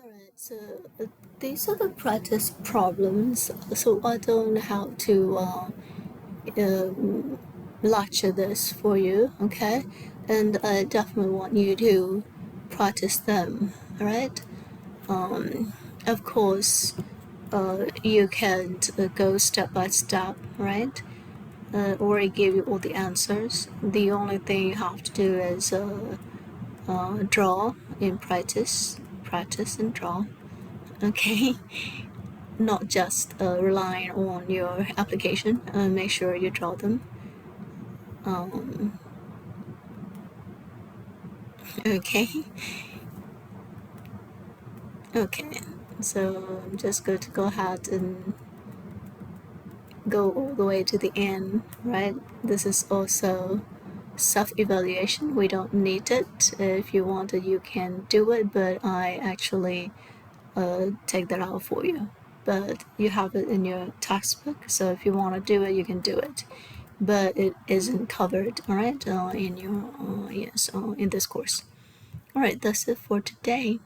Alright, so these are the practice problems. So I don't know how to lecture this for you, okay? And I definitely want you to practice them, alright? Of course, you can't go step by step, right? Or I give you all the answers. The only thing you have to do is draw in practice and draw. Okay, not just relying on your application. Make sure you draw them. Okay. Okay, so I'm just going to go ahead and go all the way to the end, right? This is also self-evaluation. We don't need it. If you want it, you can do it, but I actually take that out for you. But you have it in your textbook, so if you want to do it, you can do it. But it isn't covered, all right, in your in this course. All right, that's it for today.